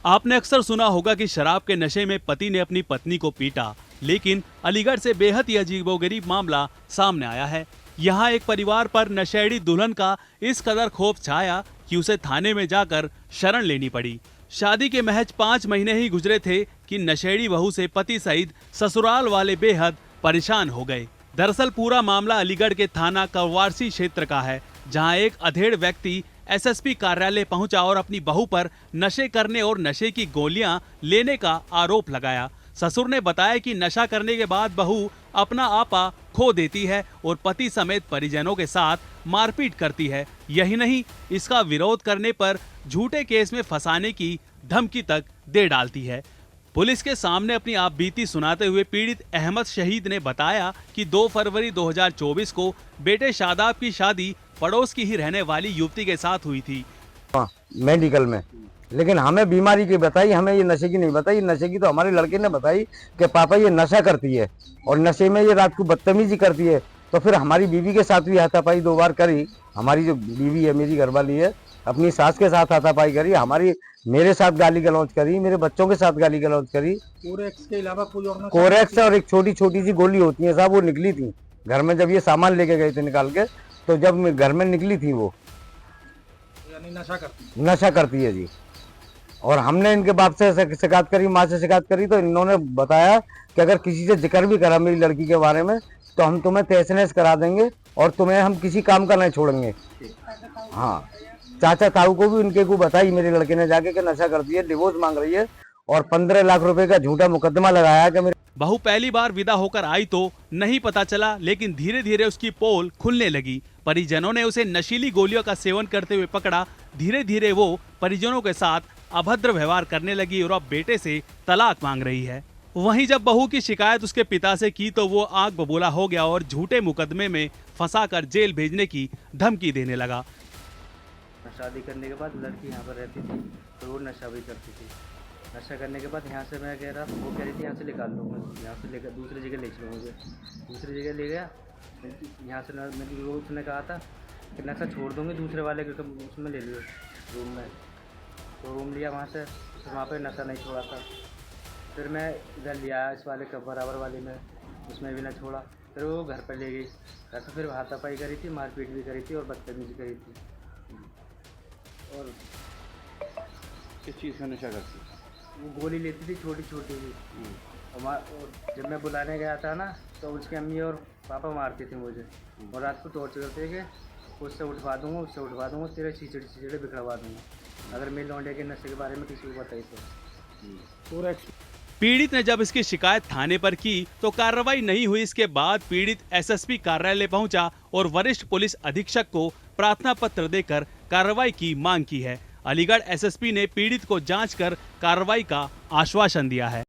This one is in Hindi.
आपने अक्सर सुना होगा कि शराब के नशे में पति ने अपनी पत्नी को पीटा, लेकिन अलीगढ़ से बेहद ही अजीबोगरीब मामला सामने आया है। यहाँ एक परिवार पर नशेड़ी दुल्हन का इस कदर खौफ छाया कि उसे थाने में जाकर शरण लेनी पड़ी। शादी के महज 5 महीने ही गुजरे थे कि नशेड़ी बहू से पति सहित ससुराल वाले बेहद परेशान हो गए। दरअसल पूरा मामला अलीगढ़ के थाना कवारसी क्षेत्र का है, जहां एक अधेड़ व्यक्ति एसएसपी कार्यालय पहुंचा और अपनी बहू पर नशे करने और नशे की गोलियां लेने का आरोप लगाया। ससुर ने बताया कि नशा करने के बाद बहू अपना आपा खो देती है और पति समेत परिजनों के साथ मारपीट करती है। यही नहीं, इसका विरोध करने पर झूठे केस में फंसाने की धमकी तक दे डालती है। पुलिस के सामने अपनी आपबीती सुनाते हुए पीड़ित अहमद शहीद ने बताया कि 2 फरवरी 2024 को बेटे शादाब की शादी पड़ोस की ही रहने वाली युवती के साथ हुई थी। मेडिकल में, लेकिन हमें बीमारी की बताई, हमें ये नशे की नहीं बताई। नशे की तो हमारे लड़के ने बताई कि पापा ये नशा करती है और नशे में ये रात को बदतमीजी करती है। तो फिर हमारी बीवी के साथ भी हाथापाई 2 बार करी। हमारी जो बीवी है, मेरी घरवाली है, अपनी सास के साथ हाथापाई करी, हमारी मेरे साथ गाली गलौज करी, मेरे बच्चों के साथ गाली गलौज करी। कोरेक्स के अलावा कोई और कोरेक्स और एक छोटी छोटी सी गोली होती है साहब, वो निकली थी घर में। जब ये सामान लेके गए थे निकाल के, तो जब घर में निकली थी वो, यानी नशा करती है जी। और हमने इनके बाप से शिकायत करी, माँ से शिकायत करी, तो इन्होंने बताया कि अगर किसी से जिक्र भी करा मेरी लड़की के बारे में तो हम तुम्हें तहस-नहस करा देंगे और तुम्हें हम किसी काम का नहीं छोड़ेंगे। हाँ, चाचा ताऊ को भी उनके को बताई मेरे लड़के ने जाके कि नशा करती है, डिवोर्स मांग रही है और 15 लाख रुपए का झूठा मुकदमा लगाया कि मेरे बहू पहली बार विदा होकर आई तो नहीं पता चला, लेकिन धीरे धीरे उसकी पोल खुलने लगी। परिजनों ने उसे नशीली गोलियों का सेवन करते हुए पकड़ा। धीरे धीरे वो परिजनों के साथ अभद्र व्यवहार करने लगी और अब बेटे से तलाक मांग रही है। वहीं जब बहू की शिकायत उसके पिता से की तो वो आग बबूला हो गया और झूठे मुकदमे में फंसाकर जेल भेजने की धमकी देने लगा। शादी करने के बाद लड़की यहाँ पर रहती थी तो वो नशा भी करती थी। नशा करने के बाद यहाँ से मैं कह रहा, वो कह रही थी यहाँ से निकाल लो, मैं यहाँ से लेकर दूसरी जगह ले चलो। मुझे दूसरी जगह ले गया, यहाँ से मेरी वो उसने कहा था कि नशा छोड़ दूँगी दूसरे वाले के उसमें ले लियो रूम में। तो रूम लिया वहाँ से, फिर वहाँ पर नशा नहीं छोड़ा था। फिर मैं इधर लिया इस वाले का बराबर वाले में, उसमें भी ना छोड़ा। फिर वो घर पर ले गई, घर पर फिर हाथापाई करी थी, मारपीट भी करी थी और बदतमीजी करी थी। और किस चीज़ का नशा करती? वो गोली लेती थी छोटी छोटी सी। और जब मैं बुलाने गया था ना तो उसकी अम्मी और पापा मारते थे मुझे और रात को टॉर्चर करते थे कि उससे उठवा दूँगा, उससे उठवा दूँगा, तेरे छीछड़े बिखरवा दूँगा अगर मेरे लौंडे के नशे के बारे में किसी को बताई तो। पीड़ित ने जब इसकी शिकायत थाने पर की तो कार्रवाई नहीं हुई। इसके बाद पीड़ित एसएसपी कार्यालय पहुंचा और वरिष्ठ पुलिस अधीक्षक को प्रार्थना पत्र देकर कार्रवाई की मांग की है। अलीगढ़ एसएसपी ने पीड़ित को जांच कर कार्रवाई का आश्वासन दिया है।